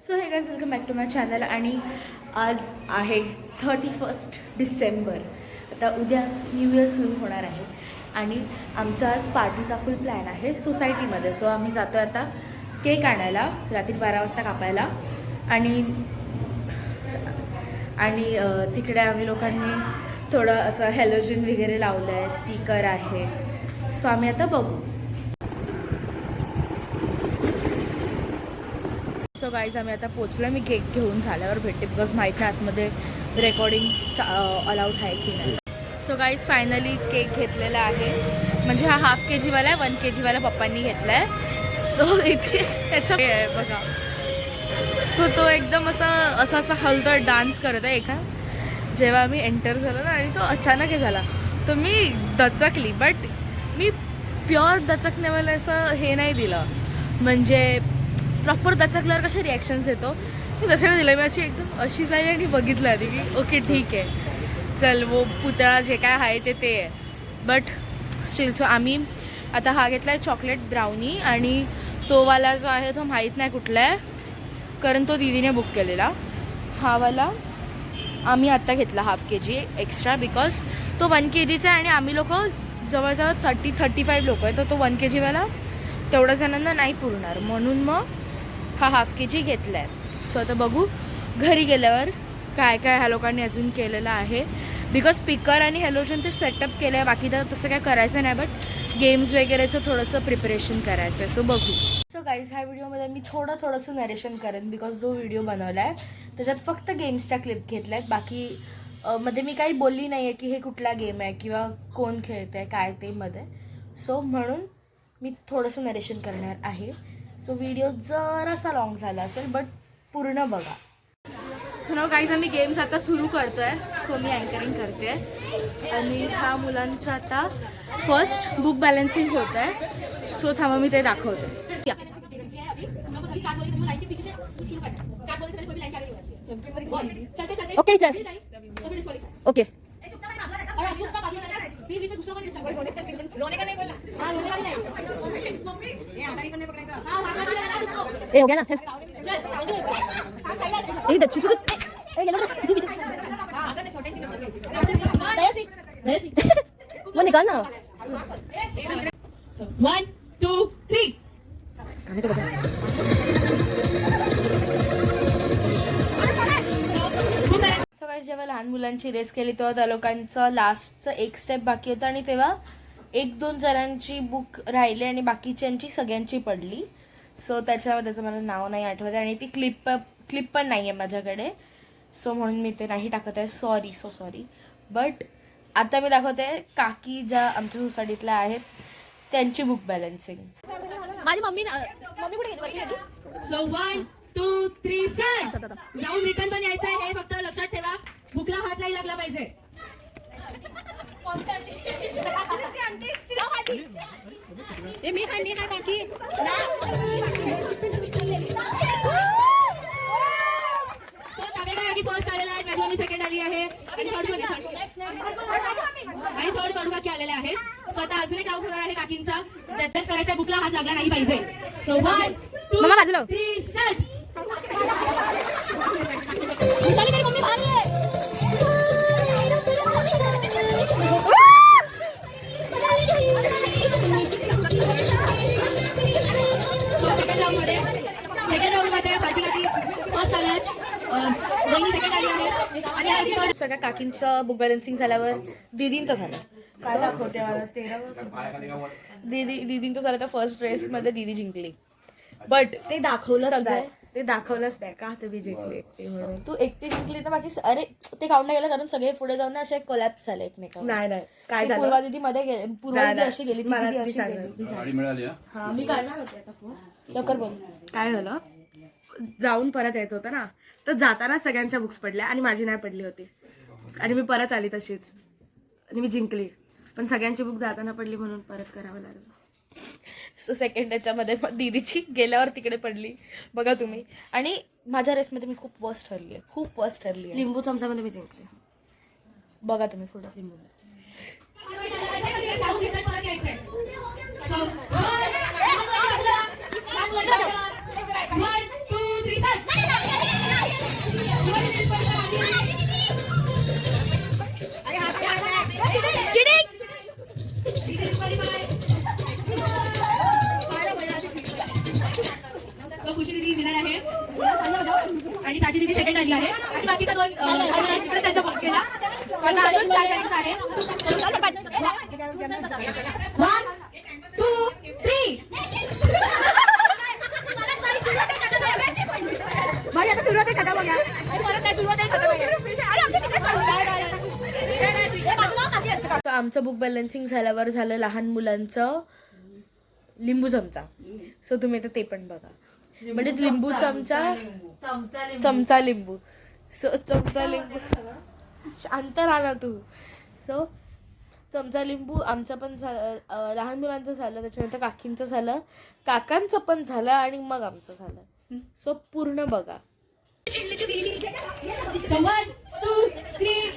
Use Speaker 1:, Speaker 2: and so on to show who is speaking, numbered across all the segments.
Speaker 1: So hey guys welcome back to my channel. आणि आज आहे 31 डिसेंबर. आता उद्या न्यू इयर सुरू होणार आहे आणि आमचा आज पार्टीचा फुल प्लॅन आहे सोसायटीमध्ये. सो आम्ही जातो आता केक आणायला रात्री 12 वाजता कापायला आणि तिकडे आम्ही लोकांनी थोडं असं हॅलोजन वगैरे लावलं आहे, स्पीकर आहे. सो आम्ही आता बघू. सो गाईज आम्ही आता पोचलो. मी केक घेऊन झाल्यावर भेटते बिकॉज माहीत नाही आतमध्ये रेकॉर्डिंग अलाउड आहे की नाही. सो गाईज फायनली केक घेतलेला आहे. म्हणजे हा हाफ के जीवाला आहे, 1 kg वाला पप्पांनी घेतला आहे. सो इथे त्याचा आहे बघा. सो तो एकदम असा हलतो डान्स करत आहे. जेव्हा आम्ही एंटर झालो ना आणि तो अचानक हे झाला तर मी दचकली. बट मी प्युअर दचकण्यावाला असं हे नाही दिलं, म्हणजे प्रॉपर दचकल्यावर कसे रिॲक्शन्स येतो मी तसं दिलं. मी अशी एकदम अशी जाईल आणि बघितलं आधी की ओके ठीक आहे चल वो पुतळा जे काय आहे ते आहे. बट स्टील सो आम्ही आता हा घेतला आहे चॉकलेट ब्राउनी आणि तो वाला जो आहे तो माहीत नाही कुठला आहे कारण तो दीदीने बुक केलेला. हा वाला आम्ही आत्ता घेतला हाफ kg एक्स्ट्रा बिकॉज तो 1 kgचा आहे आणि आम्ही लोक जवळजवळ 30-35 लोक आहे. तर तो 1 kg वाला तेवढ्या जणांना नाही पुरणार म्हणून मग हा हाफ kg घेतला आहे. सो आता बघू घरी गेल्यावर काय काय ह्या लोकांनी अजून केलेलं आहे. बिकॉज स्पीकर आणि हॅलोजन ते सेटअप केलं आहे, बाकी तर तसं काय करायचं नाही. बट गेम्स वगैरेचं थोडंसं प्रिपरेशन करायचं आहे. सो बघू. सो गाईज ह्या व्हिडिओमध्ये मी थोडंसं नरेशन करेन बिकॉज जो व्हिडिओ बनवला आहे त्याच्यात फक्त गेम्सच्या क्लिप घेतल्या आहेत. बाकी मध्ये मी काही बोलली नाही आहे की हे कुठला गेम आहे किंवा कोण खेळतं आहे काय ते मध्ये. सो म्हणून मी थोडंसं नरेशन करणार आहे. सो व्हिडिओ जरासा लॉंग झाला असेल बट पूर्ण बघा. सो नाव गाईज आम्ही गेम्स आता सुरू करतो आहे. सो मी अँकरिंग करते आणि ह्या मुलांचं आता फर्स्ट बुक बॅलन्सिंग होत आहे. सो थांबा मी ते दाखवते. ओके चल ओके ए हो गया ना चल ए दच्चू ए ये लोग पीछे पीछे वो निकाल ना. 1 2 3 आने तो बता. जेव्हा लहान मुलांची रेस केली तेव्हा त्या लोकांचं लास्टचं एक स्टेप बाकी होतं आणि तेव्हा 1-2 जणांची बुक राहिली आणि बाकीच्यांची सगळ्यांची पडली. सो त्याच्यामध्ये तर मला नाव नाही आठवत आणि ती क्लिप पण नाही आहे माझ्याकडे. सो म्हणून मी ते नाही टाकत आहे. सॉरी. बट आता मी दाखवते काकी ज्या आमच्या सोसायटीतल्या आहेत त्यांची बुक बॅलन्सिंग. माझी मम्मी कुठे गेली? So 1 2 3 start. जाऊन रिटर्न पण यायचं आहे हे फक्त लक्षात ठेवा. बुकला हात नाही लागला पाहिजे. मी हा काकी फर्स्ट आलेला आहे, मॅडम सेकंड आली आहे आणि थर्ड कडून की आलेले आहे. स्वतः अजून एक आउट होणार आहे काकींचा ज्याच्याच करायच्या बुकला हात लागला नाही पाहिजे. So 1 2 3 start. सगळ्या काकींचं बुक बॅलन्सिंग झाल्यावर दीदींचं झालं. काय दाखवते दीदींचं झालं तर फर्स्ट रेसमध्ये दीदी जिंकली. बट ते दाखवलंच नाही का तुम्ही जिंकले म्हणून. तू एकटी जिंकली तर बाकी अरे ते काउंट नाही गेलं कारण सगळे पुढे जाऊन असे कोलॅप्स झाले एकमेकांवर. नाही काय झालं पूर्वा दीदी मध्ये गेले. पूर्वा दीदी अशी गेली हा मी करणार होते आता फोन लवकर बोल. काय झालं जाऊन परत यायचं होतं ना तर जाताना सगळ्यांच्या बुक्स पडल्या आणि माझी नाही पडली होती आणि मी परत आली तशीच आणि मी जिंकली. पण सगळ्यांची बुक जाताना पडली म्हणून परत करावं लागलं. सो सेकंड याच्यामध्ये दीदीची गेल्यावर तिकडे पडली बघा तुम्ही. आणि माझ्या रेसमध्ये मी खूप वर्स्ट ठरली आहे. लिंबू चमचामध्ये मी जिंकले बघा तुम्ही पुढं लिंबू. One, two, three, start. Prachi दीदी सेकंड आली आहे आणि बाकीच्या दोन तिकडे त्यांचा बॉक्स केला. आता अजून 4 गाडीज आहे. 1 2 3 माझी आता सुरुवात आहे कथा बघा. परत काय सुरुवात आहे कथा बघा. तर आमचं बुक बॅलन्सिंग झाल्यावर झालं लहान मुलांचं लिंबू चमचा. सो तुम्ही आता ते पण बघा. म्हणजे लिंबू चमचा लिंबू. सो चमचा लिंबू शांत राहा ना तू. सो चमचा लिंबू आमचं पण झालं, लहान मुलांचं झालं, त्याच्यानंतर काकींचं झालं, काकांचं पण झालं आणि मग आमचं झालं. सो पूर्ण बघा. 1 2 3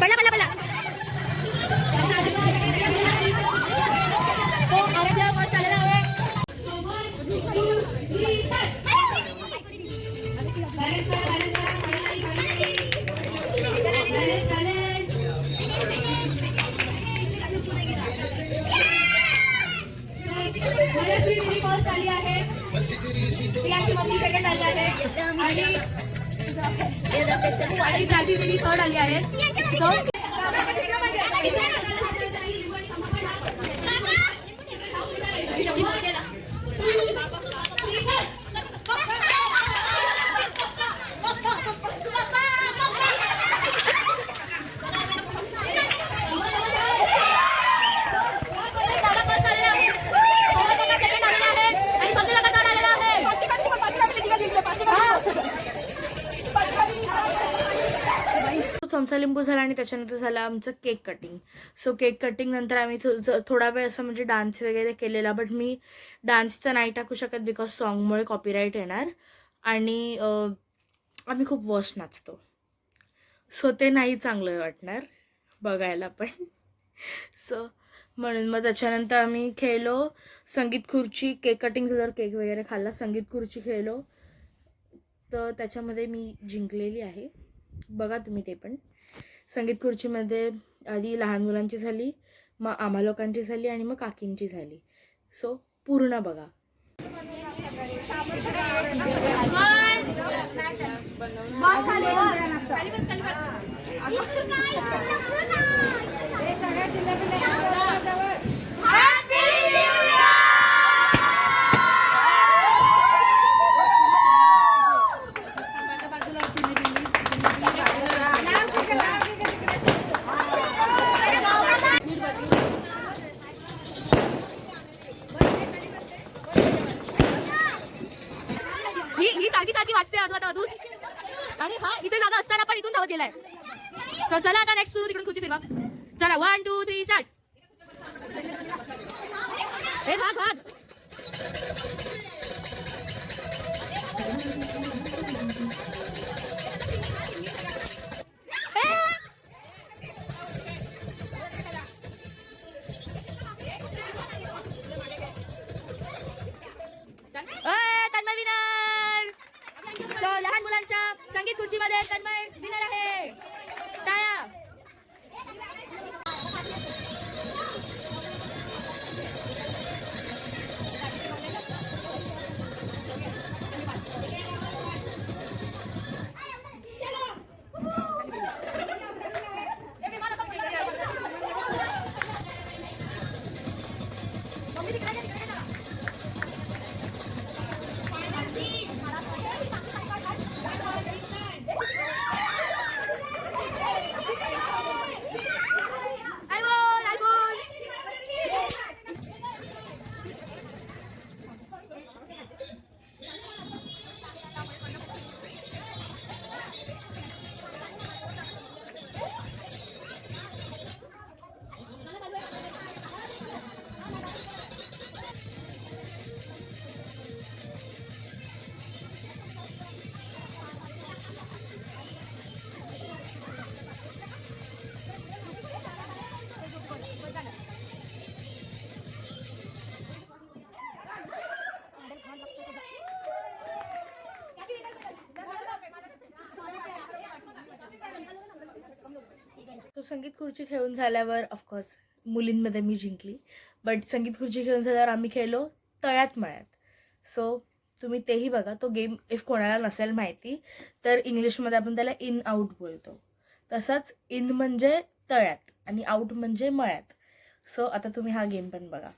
Speaker 1: पडला सेकंड आली आहे आणि प्राची दीदी थर्ड आली आहे. चमचा लिंबू झाला आणि त्याच्यानंतर झालं आमचं cake cutting. So cake cutting नंतर आम्ही थोडा वेळ असं म्हणजे डान्स वगैरे केलेला. बट मी डान्स तर नाही टाकू शकत बिकॉज सॉन्गमुळे कॉपीराईट येणार आणि आम्ही खूप वर्स्ट नाचतो. सो ते नाही चांगलं वाटणार बघायला पण. सो म्हणून मग त्याच्यानंतर आम्ही खेळलो संगीत खुर्ची. केक कटिंग झाल्यावर केक वगैरे खाल्ला. संगीत खुर्ची खेळलो तर त्याच्यामध्ये मी जिंकलेली आहे. बघा तुम्ही ते पण. संगीत खुर्चीमध्ये आधी लहान मुलांची झाली, मग आम्हा लोकांची झाली आणि मग काकींची झाली. सो पूर्ण बघा. ही सारखी वाचते अधून आणि हा इथे जागा असताना पण इथून धावत गेलाय. सो चला आता नेक्स्ट सुरू. तिकडून खुर्ची फिरवा. चला 1 2 3 स्टार्ट. हे भाग तन्मय विनर. सो लहान मुलांच्या संगीत खुर्चीमध्ये तन्मय विनर आहे. टाळ्या. तो संगीत खुर्ची खेळून झाल्यावर ऑफकोर्स मुलींमध्ये मी जिंकली. बट संगीत खुर्ची खेळून झाल्यावर आम्ही खेळलो तळ्यात मळ्यात. सो तुम्ही तेही बघा. तो गेम इफ कोणाला नसेल माहिती तर इंग्लिशमध्ये आपण त्याला इन आऊट बोलतो. तसंच इन म्हणजे तळ्यात आणि आऊट म्हणजे मळ्यात. सो आता तुम्ही हा गेम पण बघा.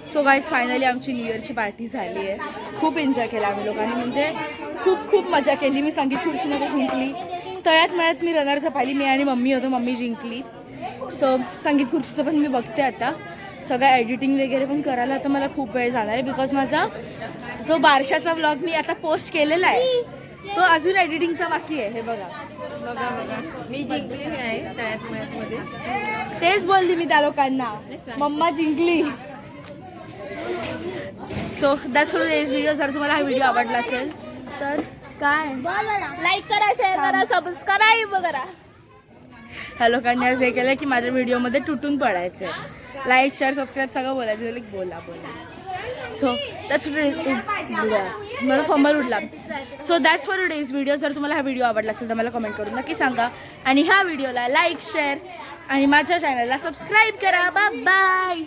Speaker 1: सो गाईज फायनली आमची न्यू इयरची पार्टी झाली आहे. खूप एन्जॉय केला आम्ही लोकांनी, म्हणजे खूप खूप मजा केली. मी संगीत खुर्चीमध्ये जिंकली. तळ्यात मळ्यात मी रनर्स पाहिली. मी आणि मम्मी होतो, मम्मी जिंकली. सो संगीत खुर्चीचं पण मी बघते आता. सगळं एडिटिंग वगैरे पण करायला आता मला खूप वेळ जाणार आहे. बिकॉज माझा जो बारशाचा व्लॉग मी आता पोस्ट केलेला आहे तो अजून एडिटिंगचा बाकी आहे. हे बघा
Speaker 2: बघा बघा, मी जिंकलेली आहे तळ्यात मळ्यातमध्ये.
Speaker 1: तेच बोलली मी त्या लोकांना, मम्मा जिंकली. So that's for today's video. जर तुम्हाला हा व्हिडिओ आवडला असेल तर काय
Speaker 2: लाईक करा, शेअर करा, सबस्क्राईब करा.
Speaker 1: ह्या लोकांनी आज हे केलं की माझ्या व्हिडिओमध्ये तुटून पडायचं. लाईक शेअर सबस्क्राईब सगळं बोलायचं. लाईक बोला. सो दॅट्स मला फंबल उडला. So that's for today's video. जर तुम्हाला हा व्हिडिओ आवडला असेल तर मला कमेंट करून नक्की सांगा. आणि ह्या व्हिडिओला लाईक शेअर आणि माझ्या चॅनलला सबस्क्राईब करा. Bye bye.